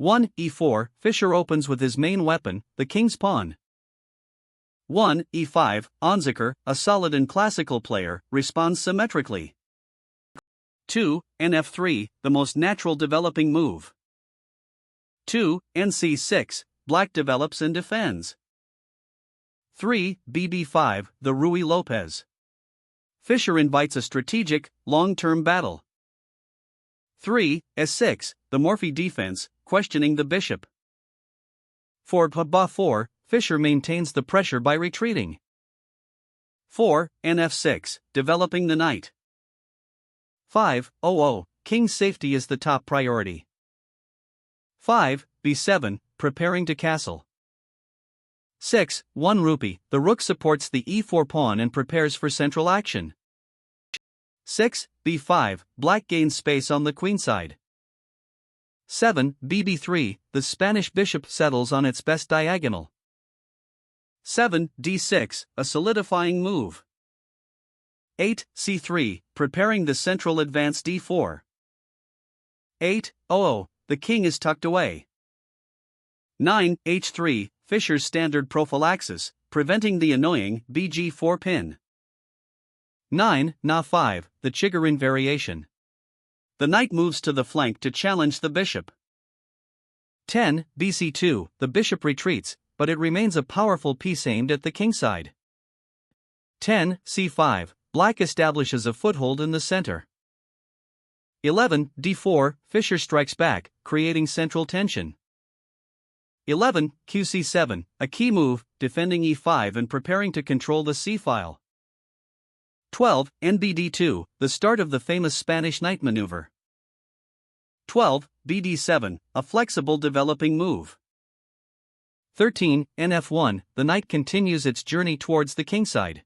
1. e4, Fischer opens with his main weapon, the king's pawn. 1. e5, Onziker, a solid and classical player, responds symmetrically. 2. nf3, the most natural developing move. 2. nc6, black develops and defends. 3. bb5, the Ruy Lopez. Fischer invites a strategic, long-term battle. 3. s6, the Morphy defense, questioning the bishop. 4. ba4, Fischer maintains the pressure by retreating. 4. nf6, developing the knight. 5. king's safety is the top priority. 5. b7, preparing to castle. 6. 1 rupee, the rook supports the e4 pawn and prepares for central action. 6. b5, black gains space on the queenside. 7. bb3, the Spanish bishop settles on its best diagonal. 7. d6, a solidifying move. 8. c3, preparing the central advance d4. 8. the king is tucked away. 9. h3, Fischer's standard prophylaxis, preventing the annoying bg4 pin. 9. na5, the Chigorin variation. The knight moves to the flank to challenge the bishop. 10. bc2, the bishop retreats, but it remains a powerful piece aimed at the kingside. 10. c5, black establishes a foothold in the center. 11. d4, Fischer strikes back, creating central tension. 11. qc7, a key move, defending e5 and preparing to control the c-file. 12. nbd2, the start of the famous Spanish knight maneuver. 12. bd7, a flexible developing move. 13. nf1, the knight continues its journey towards the kingside.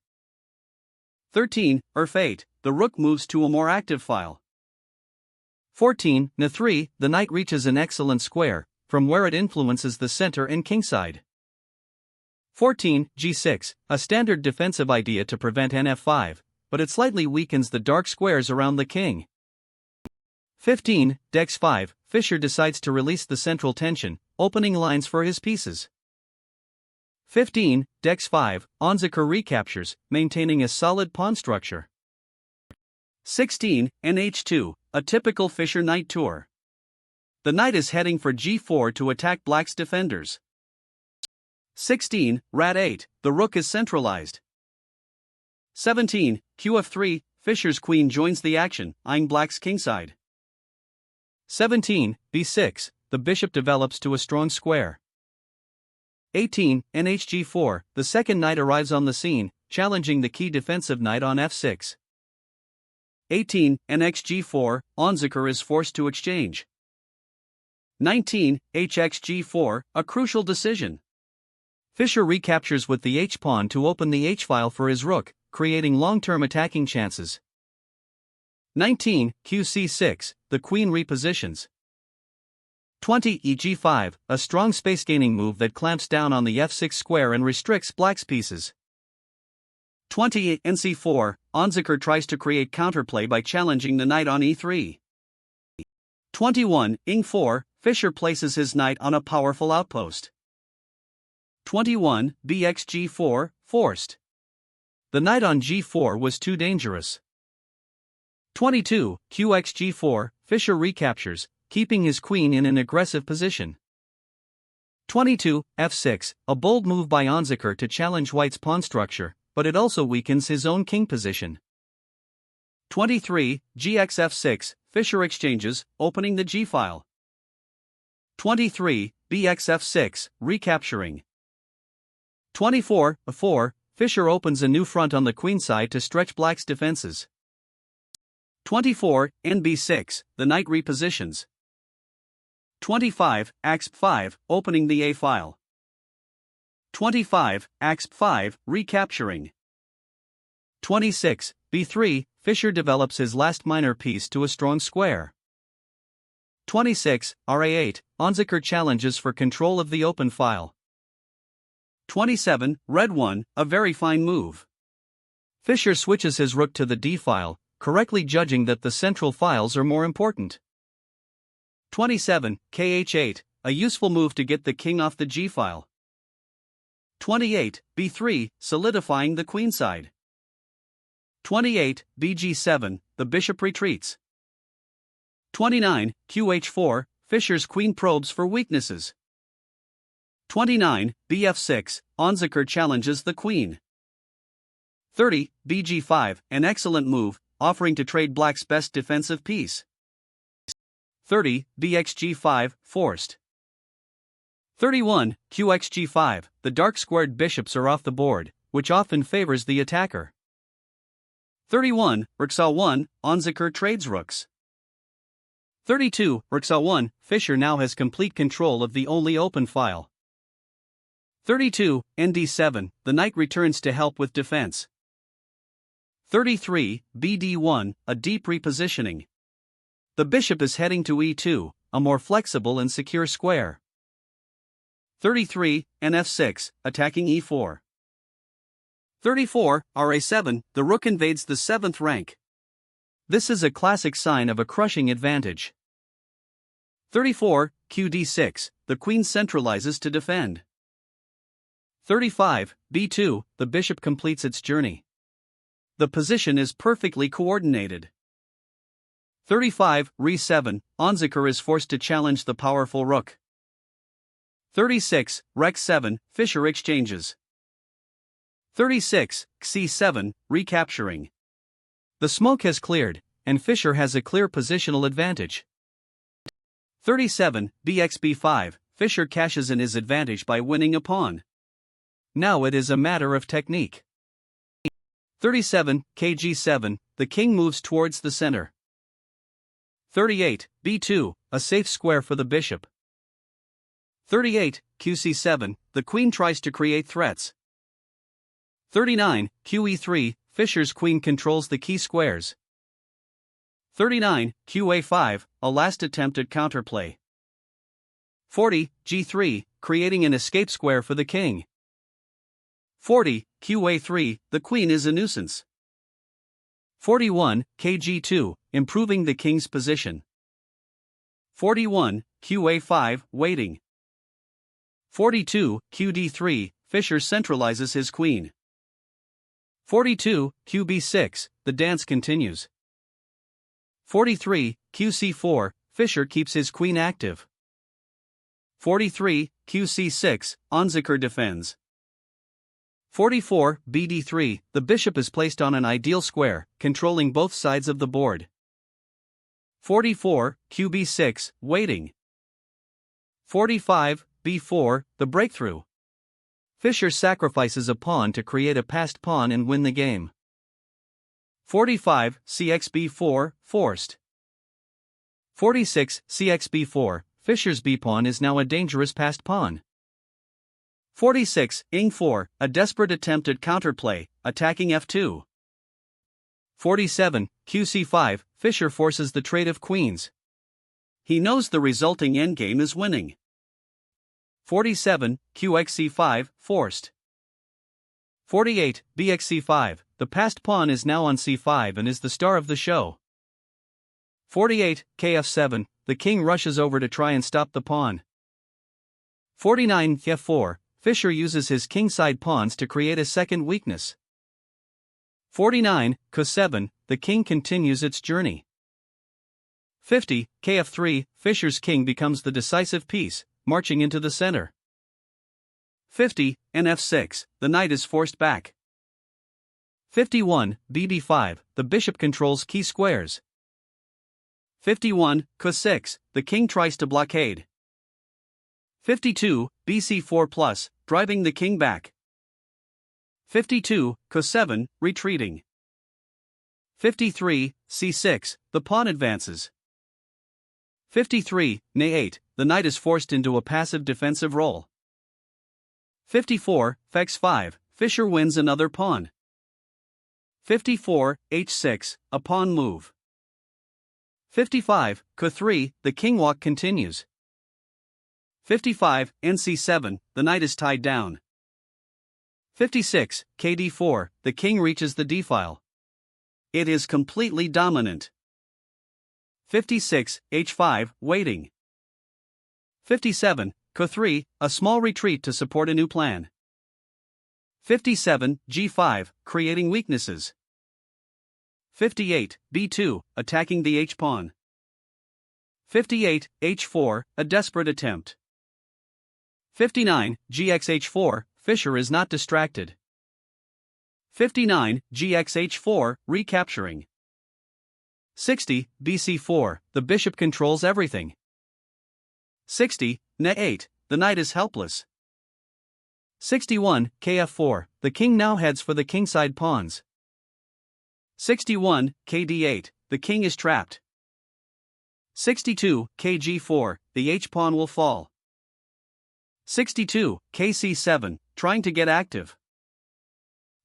13. f8, the rook moves to a more active file. 14. n3, the knight reaches an excellent square, from where it influences the center and kingside. 14. g6, a standard defensive idea to prevent nf5, but it slightly weakens the dark squares around the king. 15. dex5, Fischer decides to release the central tension, opening lines for his pieces. 15. dex5, Onziker recaptures, maintaining a solid pawn structure. 16. nh2, a typical Fischer knight tour. The knight is heading for g4 to attack black's defenders. 16. rat8, the rook is centralized. 17. qf3, Fischer's queen joins the action, eyeing black's kingside. 17. b6, the bishop develops to a strong square. 18. nhg4, the second knight arrives on the scene, challenging the key defensive knight on f6. 18. nxg4, Onziker is forced to exchange. 19. hxg4, a crucial decision. Fischer recaptures with the h-pawn to open the h-file for his rook, creating long-term attacking chances. 19. qc6, the queen repositions. 20. eg5, a strong space-gaining move that clamps down on the f6 square and restricts black's pieces. 20. nc4, Onziker tries to create counterplay by challenging the knight on e3. 21. ing4, Fischer places his knight on a powerful outpost. 21. bxg4, forced. The knight on g4 was too dangerous. 22. qxg4, Fischer recaptures, keeping his queen in an aggressive position. 22. f6, a bold move by Onziker to challenge white's pawn structure, but it also weakens his own king position. 23. gxf6, Fischer exchanges, opening the g-file. 23. bxf6, recapturing. 24. a4, Fischer opens a new front on the queenside to stretch black's defenses. 24. nb6, the knight repositions. 25. axb5, opening the a-file. 25. axb5, recapturing. 26. b3, Fischer develops his last minor piece to a strong square. 26. ra8, Onziker challenges for control of the open file. 27. red 1, a very fine move. Fischer switches his rook to the d-file, correctly judging that the central files are more important. 27. kh8, a useful move to get the king off the g-file. 28, b3, solidifying the queenside. 28, bg7, the bishop retreats. 29, qh4, Fischer's queen probes for weaknesses. 29, bf6, Onziker challenges the queen. 30, bg5, an excellent move, offering to trade black's best defensive piece. 30, bxg5, forced. 31, qxg5, the dark squared bishops are off the board, which often favors the attacker. 31, rooks a1, Onziker trades rooks. 32, rooks a1, Fischer now has complete control of the only open file. 32, nd7, the knight returns to help with defense. 33, bd1, a deep repositioning. The bishop is heading to e2, a more flexible and secure square. 33, nf6, attacking e4. 34, ra7, the rook invades the 7th rank. This is a classic sign of a crushing advantage. 34, qd6, the queen centralizes to defend. 35, b2, the bishop completes its journey. The position is perfectly coordinated. 35, re7, Onziker is forced to challenge the powerful rook. 36, rec7, Fischer exchanges. 36, c7, recapturing. The smoke has cleared, and Fischer has a clear positional advantage. 37, bxb5, Fischer cashes in his advantage by winning a pawn. Now it is a matter of technique. 37, kg7, the king moves towards the center. 38, b2, a safe square for the bishop. 38, qc7, the queen tries to create threats. 39, qe3, Fischer's queen controls the key squares. 39, qa5, a last attempt at counterplay. 40, g3, creating an escape square for the king. 40, qa3, the queen is a nuisance. 41, kg2, improving the king's position. 41, qa5, waiting. 42, qd3, Fischer centralizes his queen. 42, qb6, the dance continues. 43, qc4, Fischer keeps his queen active. 43, qc6, Onziker defends. 44, bd3, the bishop is placed on an ideal square, controlling both sides of the board. 44, qb6, waiting. 45, b4, the breakthrough. Fischer sacrifices a pawn to create a passed pawn and win the game. 45, cxb4, forced. 46, cxb4, Fischer's b-pawn is now a dangerous passed pawn. 46, ing4, a desperate attempt at counterplay, attacking f2. 47, qc5, Fischer forces the trade of queens. He knows the resulting endgame is winning. 47, qxc5, forced. 48, bxc5, the passed pawn is now on c5 and is the star of the show. 48, kf7, the king rushes over to try and stop the pawn. 49, f4, Fischer uses his kingside pawns to create a second weakness. 49, q7, the king continues its journey. 50, kf3, Fischer's king becomes the decisive piece, marching into the center. 50, nf6, the knight is forced back. 51, bb5, the bishop controls key squares. 51, q6, the king tries to blockade. 52, bc4+, driving the king back. 52, q7, retreating. 53, c6, the pawn advances. 53, na8, the knight is forced into a passive defensive role. 54, fx5, Fischer wins another pawn. 54, h6, a pawn move. 55, q3, the king walk continues. 55, nc7, the knight is tied down. 56, kd4, the king reaches the d-file. It is completely dominant. 56, h5, waiting. 57, k3, a small retreat to support a new plan. 57, g5, creating weaknesses. 58, b2, attacking the h-pawn. 58, h4, a desperate attempt. 59, gx-h4, Fischer is not distracted. 59, gx-h4, recapturing. 60, bc4, the bishop controls everything. 60, ne8, the knight is helpless. 61, kf4, the king now heads for the kingside pawns. 61, kd8, the king is trapped. 62, kg4, the h-pawn will fall. 62, kc7, trying to get active.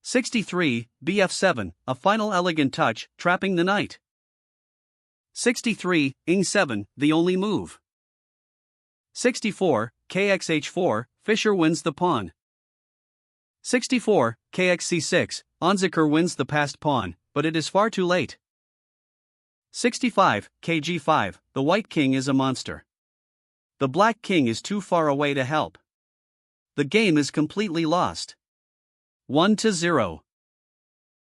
63, bf7, a final elegant touch, trapping the knight. 63, ing7, the only move. 64, kxh4, Fischer wins the pawn. 64, kxc6, Unzicker wins the passed pawn, but it is far too late. 65, kg5, the white king is a monster. The black king is too far away to help. The game is completely lost. 1-0.